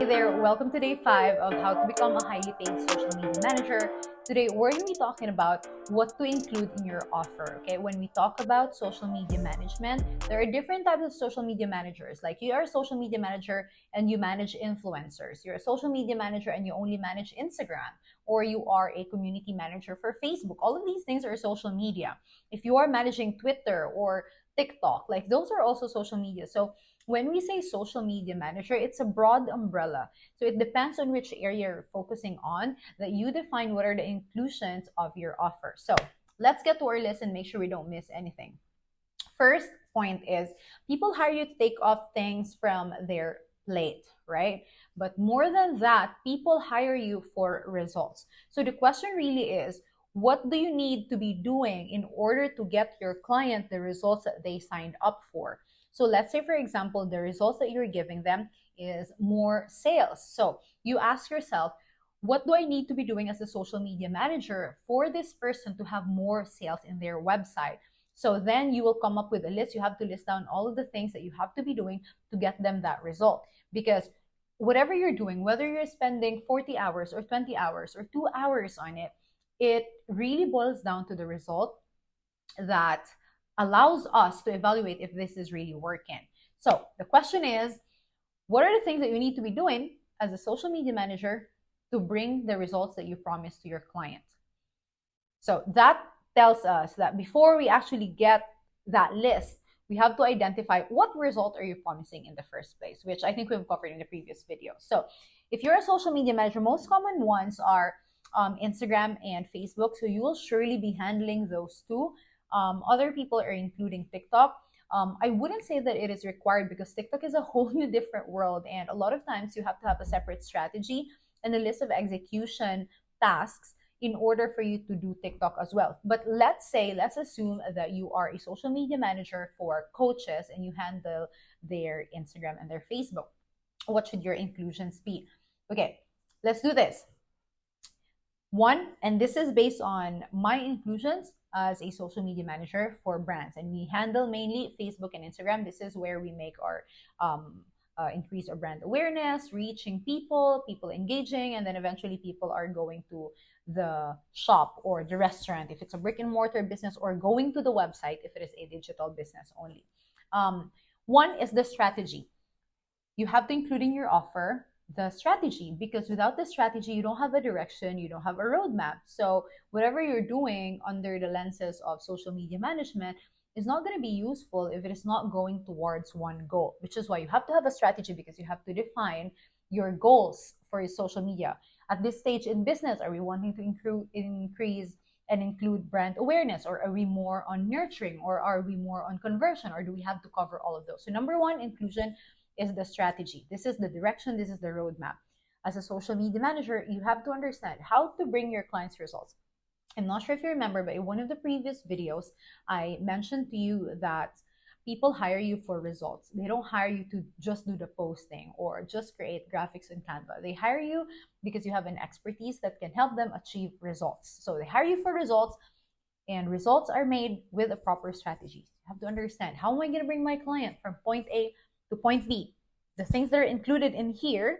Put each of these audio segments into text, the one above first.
Hey there, welcome to day 5 of how to become a highly paid social media manager. Today, we're going to be talking about what to include in your offer. Okay, when we talk about social media management, there are different types of social media managers. Like you are a social media manager and you manage influencers, you're a social media manager and you only manage Instagram, or you are a community manager for Facebook. All of these things are social media. If you are managing Twitter or TikTok, like those are also social media. So when we say social media manager, it's a broad umbrella. So it depends on which area you're focusing on that you define what are the inclusions of your offer. So let's get to our list and make sure we don't miss anything. First point is people hire you to take off things from their plate, right? But more than that, people hire you for results. So the question really is, what do you need to be doing in order to get your client the results that they signed up for? So let's say, for example, the results that you're giving them is more sales. So you ask yourself, what do I need to be doing as a social media manager for this person to have more sales in their website? So then you will come up with a list. You have to list down all of the things that you have to be doing to get them that result. Because whatever you're doing, whether you're spending 40 hours or 20 hours or 2 hours on it, it really boils down to the result that allows us to evaluate if this is really working. So the question is, what are the things that you need to be doing as a social media manager to bring the results that you promised to your client? So that tells us that before we actually get that list, we have to identify what result are you promising in the first place, which I think we've covered in the previous video. So if you're a social media manager, most common ones are Instagram and Facebook. So you will surely be handling those two. Other people are including TikTok. I wouldn't say that it is required because TikTok is a whole new different world. And a lot of times you have to have a separate strategy and a list of execution tasks in order for you to do TikTok as well. But let's assume that you are a social media manager for coaches and you handle their Instagram and their Facebook. What should your inclusions be? Okay, let's do this. One, and this is based on my inclusions as a social media manager for brands, and we handle mainly Facebook and Instagram. This is where we make our increase our brand awareness, reaching people engaging, and then eventually people are going to the shop or the restaurant if it's a brick and mortar business, or going to the website if it is a digital business only. One is the strategy. You have to include in your offer the strategy, because without the strategy, you don't have a direction, you don't have a roadmap. So whatever you're doing under the lenses of social media management is not going to be useful if it is not going towards one goal, which is why you have to have a strategy, because you have to define your goals for your social media. At this stage in business, are we wanting to increase and include brand awareness, or are we more on nurturing, or are we more on conversion, or do we have to cover all of those? So number one, inclusion is the strategy. This is the direction, this is the roadmap. As a social media manager, you have to understand how to bring your clients results. I'm not sure if you remember, but in one of the previous videos, I mentioned to you that people hire you for results. They don't hire you to just do the posting or just create graphics in Canva. They hire you because you have an expertise that can help them achieve results. So they hire you for results, and results are made with a proper strategy. You have to understand, how am I going to bring my client from point A to point B? The things that are included in here,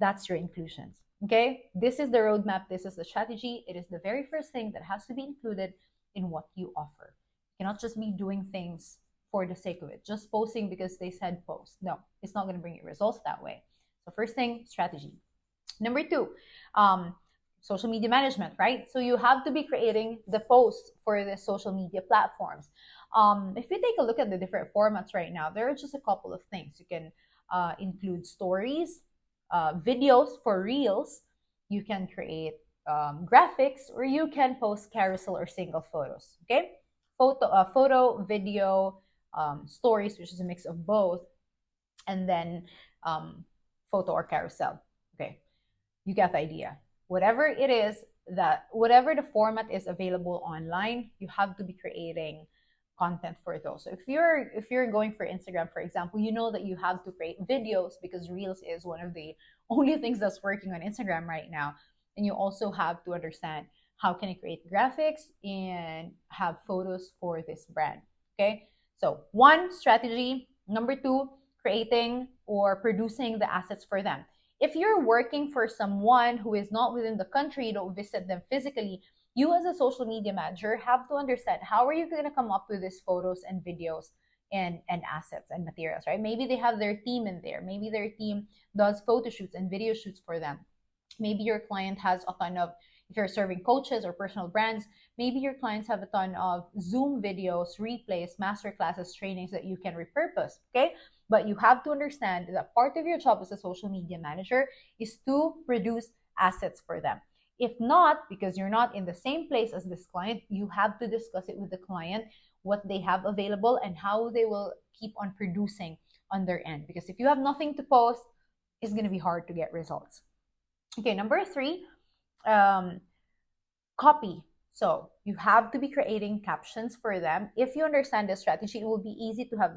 that's your inclusions. Okay, this is the roadmap, this is the strategy. It is the very first thing that has to be included in what you offer. You cannot just be doing things for the sake of it, just posting because they said post. No, it's not going to bring you results that way. So first thing, strategy. Number two, social media management, right? So you have to be creating the posts for the social media platforms. If you take a look at the different formats right now, there are just a couple of things. You can include stories, videos for reels, you can create graphics, or you can post carousel or single photos. Okay, photo, video, stories, which is a mix of both, and then photo or carousel. Okay, you get the idea. Whatever it is, that whatever the format is available online, you have to be creating content for those. So if you're going for Instagram, for example, you know that you have to create videos because Reels is one of the only things that's working on Instagram right now. And you also have to understand, how can I create graphics and have photos for this brand? Okay, so one, strategy. Number two, creating or producing the assets for them. If you're working for someone who is not within the country, you don't visit them physically, you as a social media manager have to understand how are you going to come up with these photos and videos and assets and materials, right? Maybe they have their team in there. Maybe their team does photo shoots and video shoots for them. Maybe your client has a ton of, if you're serving coaches or personal brands, maybe your clients have a ton of Zoom videos, replays, master classes, trainings that you can repurpose. Okay, but you have to understand that part of your job as a social media manager is to produce assets for them. If not, because you're not in the same place as this client, you have to discuss it with the client, what they have available and how they will keep on producing on their end. Because if you have nothing to post, it's going to be hard to get results. Okay, number 3, copy. So you have to be creating captions for them. If you understand the strategy, it will be easy to have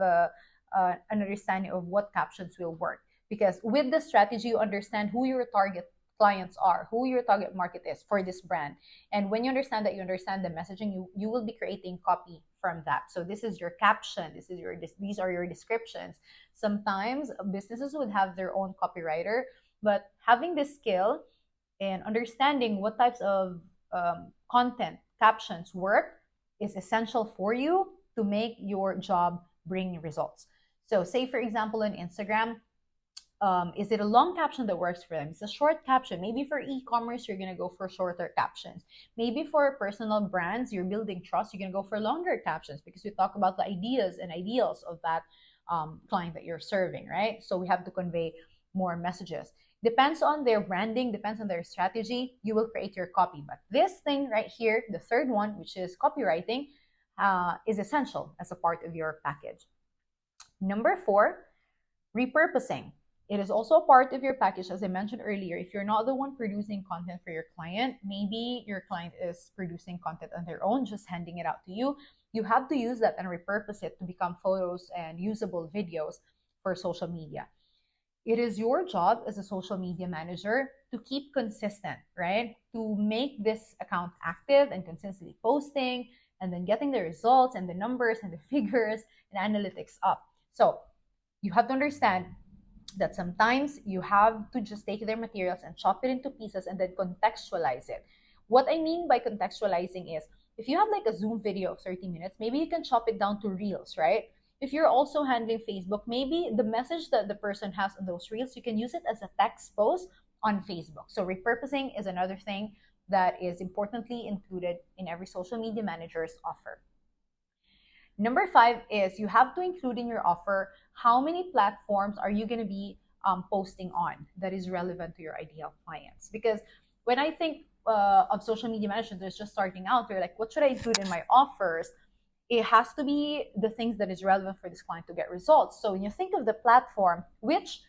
an understanding of what captions will work. Because with the strategy, you understand who your target clients are, who your target market is for this brand. And when you understand that, you understand the messaging, you will be creating copy from that. So this is your caption, these are your descriptions. Sometimes businesses would have their own copywriter, but having this skill and understanding what types of content captions work is essential for you to make your job bring results. So say for example on Instagram, is it a long caption that works for them? It's a short caption. Maybe for e-commerce, you're gonna go for shorter captions. Maybe for personal brands, you're building trust, you're gonna go for longer captions because we talk about the ideas and ideals of that client that you're serving, right? So we have to convey more messages. Depends on their branding, depends on their strategy, you will create your copy. But this thing right here, the third one, which is copywriting, is essential as a part of your package. Number 4, repurposing. It is also a part of your package, as I mentioned earlier. If you're not the one producing content for your client, maybe your client is producing content on their own, just handing it out to you. You have to use that and repurpose it to become photos and usable videos for social media. It is your job as a social media manager to keep consistent, right? To make this account active and consistently posting and then getting the results and the numbers and the figures and analytics up. So you have to understand that sometimes you have to just take their materials and chop it into pieces and then contextualize it. What I mean by contextualizing is, if you have like a Zoom video of 30 minutes, maybe you can chop it down to reels, right? If you're also handling Facebook, maybe the message that the person has on those reels, you can use it as a text post on Facebook. So repurposing is another thing that is importantly included in every social media manager's offer. Number 5 is you have to include in your offer how many platforms are you going to be posting on that is relevant to your ideal clients. Because when I think of social media management that's just starting out, they're like, what should I include in my offers? It has to be the things that is relevant for this client to get results. So when you think of the platform, which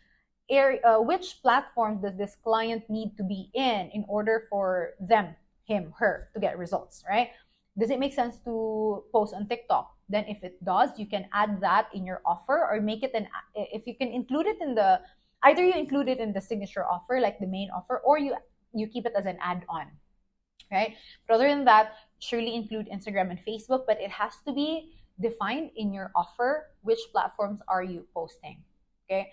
platforms does this client need to be in order for them, him, her to get results, right? Does it make sense to post on TikTok? Then if it does, you can add that in your offer or make it if you can include it in either you include it in the signature offer, like the main offer, or you keep it as an add-on, right? But other than that, surely include Instagram and Facebook, but it has to be defined in your offer, which platforms are you posting, okay?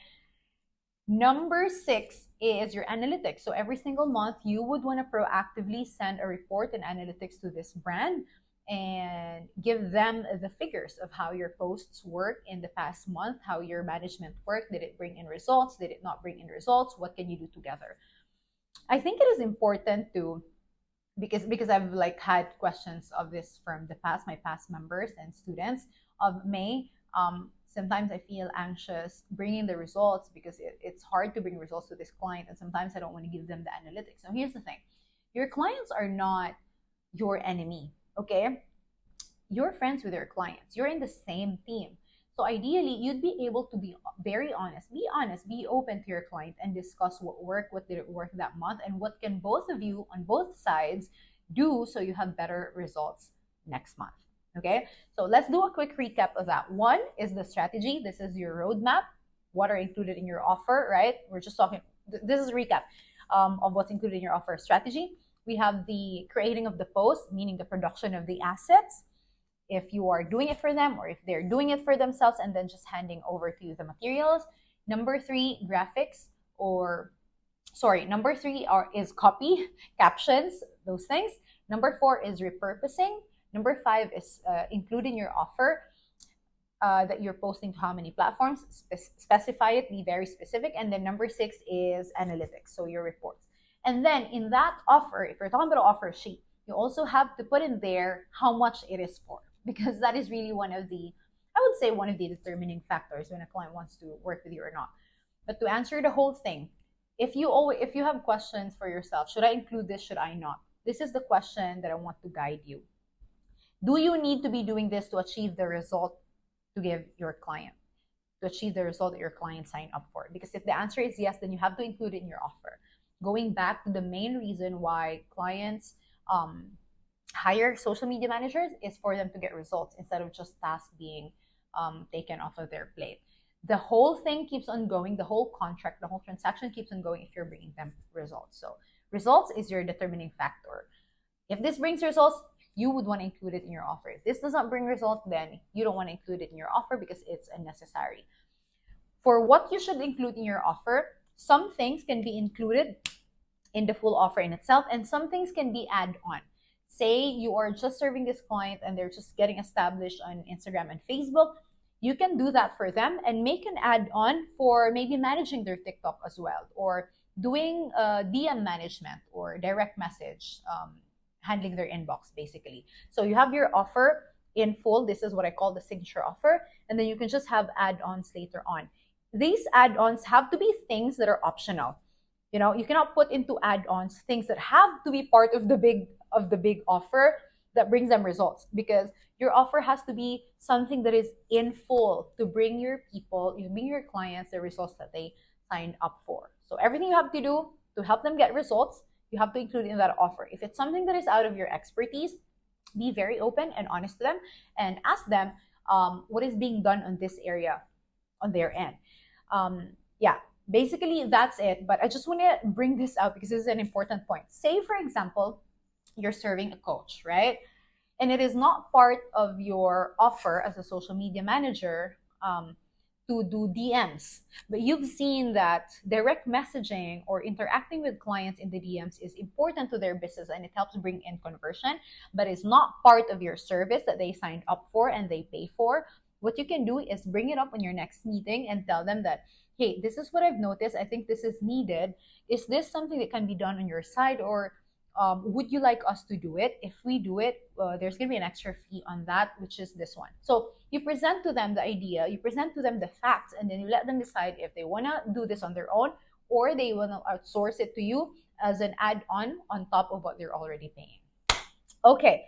Number 6 is your analytics. So every single month, you would want to proactively send a report and analytics to this brand and give them the figures of how your posts work in the past month, how your management worked. Did it bring in results? Did it not bring in results? What can you do together? I think it is important to, because I've like had questions of this from my past members and students of May. Sometimes I feel anxious bringing the results because it's hard to bring results to this client, and sometimes I don't want to give them the analytics. Now here's the thing, your clients are not your enemy, okay? You're friends with your clients, you're in the same team. So ideally, you'd be able to be very honest, be open to your client and discuss what worked, what didn't work that month, and what can both of you on both sides do so you have better results next month. Okay, so let's do a quick recap of that. 1 is the strategy. This is your roadmap. What are included in your offer, right? We're just talking, this is a recap of what's included in your offer. Strategy. We have the creating of the post, meaning the production of the assets, if you are doing it for them or if they're doing it for themselves, and then just handing over to you the materials. Number 3, graphics or Number three is copy, captions, those things. Number four is repurposing. Number five is including your offer that you're posting to how many platforms, specify it, be very specific. And then number six is analytics, so your reports. And then in that offer, if you're talking about an offer sheet, you also have to put in there how much it is for, because that is really one of the, I would say, one of the determining factors when a client wants to work with you or not. But to answer the whole thing, if you have questions for yourself, should I include this, should I not? This is the question that I want to guide you. Do you need to be doing this to achieve the result to give your client, to achieve the result that your client signed up for? Because if the answer is yes, then you have to include it in your offer. Going back to the main reason why clients hire social media managers is for them to get results instead of just tasks being taken off of their plate. The whole thing keeps on going, the whole contract, the whole transaction keeps on going if you're bringing them results. So results is your determining factor. If this brings results, you would want to include it in your offer. If this does not bring results, then you don't want to include it in your offer because it's unnecessary. For what you should include in your offer, some things can be included in the full offer in itself, and some things can be add-on. Say you are just serving this client and they're just getting established on Instagram and Facebook, you can do that for them and make an add-on for maybe managing their TikTok as well, or doing DM management or direct message, handling their inbox basically. So you have your offer in full. This is what I call the signature offer. And then you can just have add-ons later on. These add-ons have to be things that are optional. You cannot put into add-ons things that have to be part of the big offer that brings them results, because your offer has to be something that is in full to bring your clients the results that they signed up for. So everything you have to do to help them get results, you have to include in that offer. If it's something that is out of your expertise, be very open and honest to them and ask them what is being done on this area on their end. Basically that's it. But I just want to bring this out because this is an important point. Say, for example, you're serving a coach, right? And it is not part of your offer as a social media manager to do DMs. But you've seen that direct messaging or interacting with clients in the DMs is important to their business and it helps bring in conversion, but it's not part of your service that they signed up for and they pay for. What you can do is bring it up in your next meeting and tell them that, hey, this is what I've noticed. I think this is needed. Is this something that can be done on your side, or would you like us to do it? If we do it, there's going to be an extra fee on that, which is this one. So you present to them the idea, you present to them the facts, and then you let them decide if they want to do this on their own or they want to outsource it to you as an add-on on top of what they're already paying. Okay,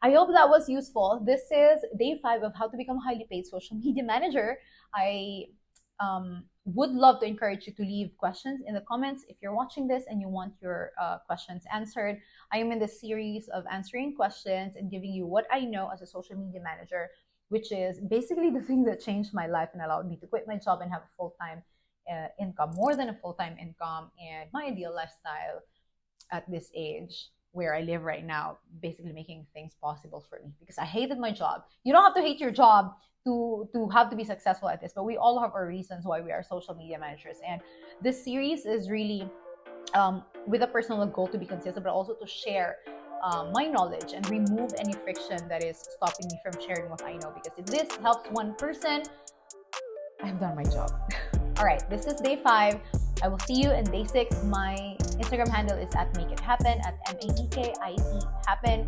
I hope that was useful. This is day 5 of how to become a highly paid social media manager. I would love to encourage you to leave questions in the comments if you're watching this and you want your questions answered. I am in the series of answering questions and giving you what I know as a social media manager, which is basically the thing that changed my life and allowed me to quit my job and have a full-time income, more than a full-time income, and my ideal lifestyle at this age where I live right now, basically making things possible for me because I hated my job. You don't have to hate your job to have to be successful at this, but we all have our reasons why we are social media managers. And this series is really with a personal goal to be consistent, but also to share my knowledge and remove any friction that is stopping me from sharing what I know. Because if this helps one person, I've done my job. All right, this is day 5. I will see you in day 6. My Instagram handle is at Make It Happen, at MAEKIT Happen.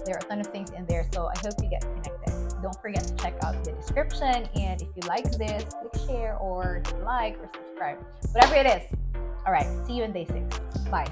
There are a ton of things in there, so I hope you get connected. Don't forget to check out the description, and if you like this, click share or like or subscribe, whatever it is. All right, see you in day 6. Bye.